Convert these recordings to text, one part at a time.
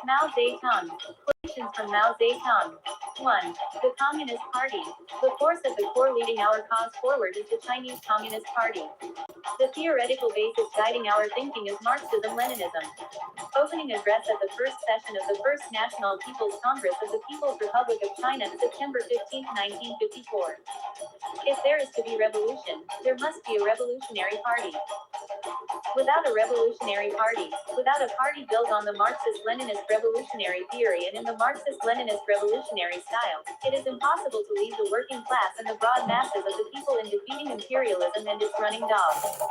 Mao Zedong. Quotations from Mao Zedong. 1. The Communist Party. The force at the core leading our cause forward is the Chinese Communist Party. The theoretical basis guiding our thinking is Marxism-Leninism. Opening address at the first session of the First National People's Congress of the People's Republic of China, September 15, 1954. If there is to be revolution, there must be a revolutionary party. Without a revolutionary party, without a party built on the Marxist-Leninist revolutionary theory and in the Marxist-Leninist revolutionary style, it is impossible to lead the working class and the broad masses of the people in defeating imperialism and its running dogs.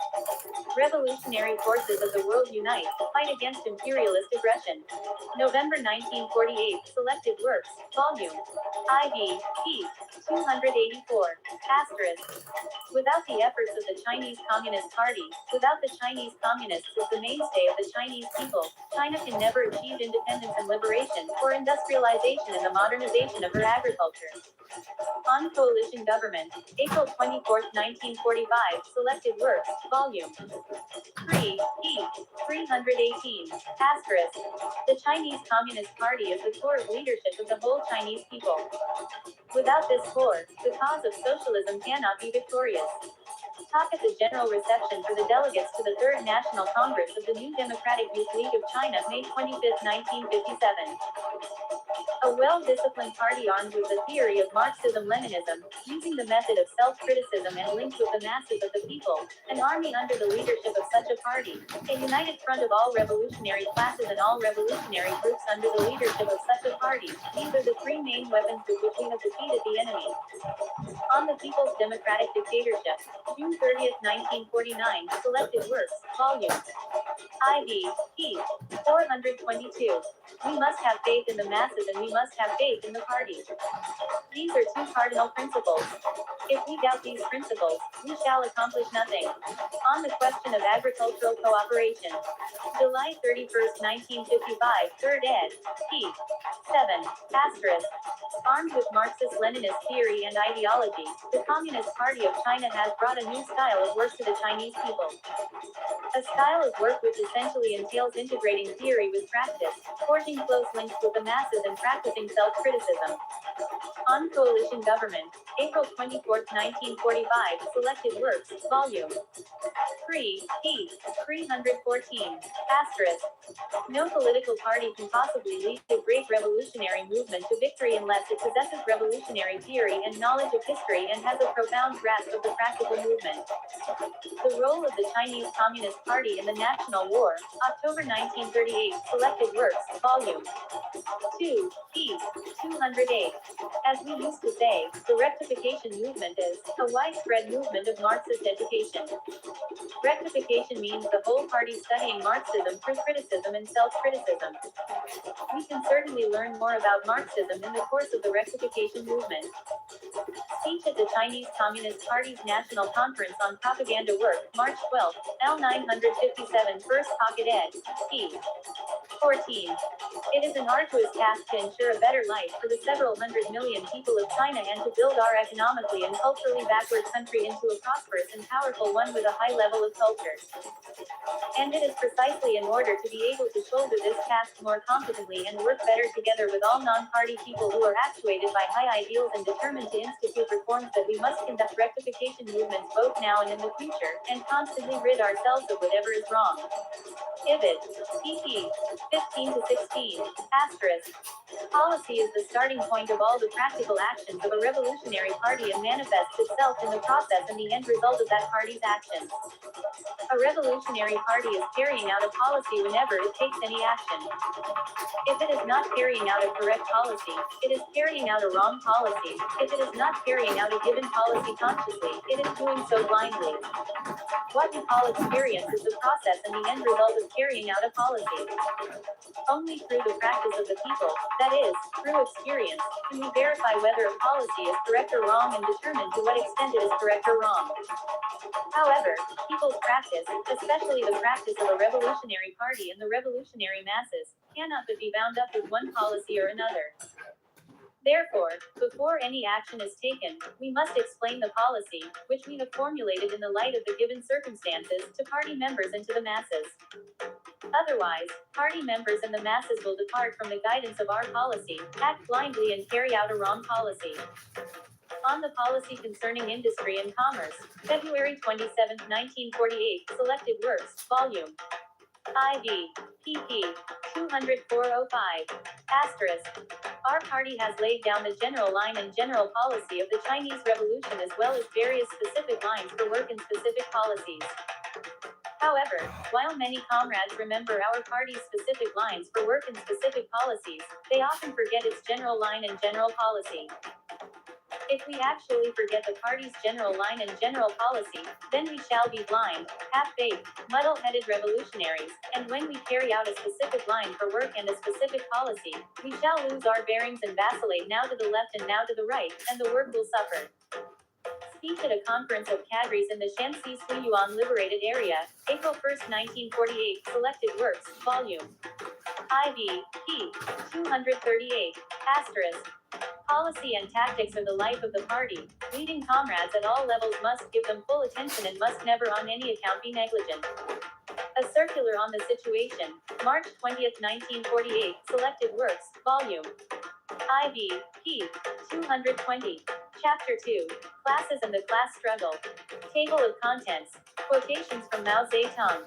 Revolutionary forces of the world unite, fight against imperialist aggression. November 1948, Selected Works, Volume ID, p. 284, asterisk. Without the efforts of the Chinese Communist Party, without the Chinese Communists as the mainstay of the Chinese people, China can never achieve independence and liberation, or industrialization and the modernization of her agriculture. On Coalition Government, April 24, 1945, Selected Works, Volume 3, p. 318, asterisk. The Chinese Communist Party is the core of leadership of the whole Chinese people. Without this core, the cause of socialism cannot be victorious. Talk at the General Reception for the delegates to the Third National Congress of the New Democratic Youth League of China, May 25, 1957. A well-disciplined party armed with the theory of Marxism-Leninism, using the method of self-criticism and linked with the masses of the people, an army under the leadership of such a party, a united front of all revolutionary classes and all revolutionary groups under the leadership of such a party, these are the three main weapons with which we have defeated the enemy. On the People's Democratic Dictatorship, June 30, 1949, Selected Works, Volume ID, p. 422. We must have faith in the masses and we must have faith in the party. These are two cardinal principles. If we doubt these principles, we shall accomplish nothing. On the question of agricultural cooperation, July 31, 1955, 3rd ed., p. 7, asterisk. Armed with Marxist-Leninist theory and ideology, the Communist Party of China has brought a new style of work to the Chinese people. A style of work which essentially entails integrating theory with practice, forging close links with the masses and practicing self-criticism. On Coalition Government, April 24, 1945, Selected Works, Volume 3, p. 314, asterisk. No political party can possibly lead a great revolutionary movement to victory unless it possesses revolutionary theory and knowledge of history and has a profound grasp of the practical movement. The role of the Chinese Communist Party in the National War, October 1938, Selected Works, Volume 2, p. 208. As we used to say, the rectification movement is a widespread movement of Marxist education. Rectification means the whole party studying Marxism through criticism and self-criticism. We can certainly learn more about Marxism in the course of the rectification movement. Speech at the Chinese Communist Party's National Conference on Propaganda Work, March 12, L 957, First Pocket ed. p. 14. It is an arduous task to ensure a better life for the several hundred million people of China and to build our economically and culturally backward country into a prosperous and powerful one with a high level of culture. And it is precisely in order to be able to shoulder this task more competently and work better together with all non-party people who are actuated by high ideals and determined to institute reforms that we must conduct rectification movements both now and in the future, and constantly rid ourselves of whatever is wrong. Ibid. pp. 15 to 16, asterisk. Policy is the starting point of all the practical actions of a revolutionary party and manifests itself in the process and the end result of that party's actions. A revolutionary party is carrying out a policy whenever it takes any action. If it is not carrying out a correct policy, it is carrying out a wrong policy. If it is not carrying out a given policy consciously, it is doing so blindly. What we call experience is the process and the end result of carrying out a policy. Only through the practice of the people, that is, through experience, can we verify whether a policy is correct or wrong and determine to what extent it is correct or wrong. However, people's practice, especially the practice of a revolutionary party and the revolutionary masses, cannot but be bound up with one policy or another. Therefore, before any action is taken, we must explain the policy, which we have formulated in the light of the given circumstances, to party members and to the masses. Otherwise, party members and the masses will depart from the guidance of our policy, act blindly and carry out a wrong policy. On the policy concerning industry and commerce, February 27, 1948, selected works, volume IV, pp. 20405. Asterisk. Our party has laid down the general line and general policy of the Chinese Revolution as well as various specific lines for work and specific policies. However, while many comrades remember our party's specific lines for work and specific policies, they often forget its general line and general policy. If we actually forget the party's general line and general policy, then we shall be blind, half-baked, muddle-headed revolutionaries, and when we carry out a specific line for work and a specific policy, we shall lose our bearings and vacillate now to the left and now to the right, and the work will suffer. Speech at a conference of cadres in the Shanxi Suyuan Liberated Area, April 1, 1948, selected works, volume IV, p. 238, asterisk. Policy and tactics are the life of the party. Leading comrades at all levels must give them full attention and must never on any account be negligent. A circular on the situation, March 20, 1948, selected works, volume IV, p. 220. Chapter 2, Classes and the Class Struggle. Table of Contents. Quotations from Mao Zedong.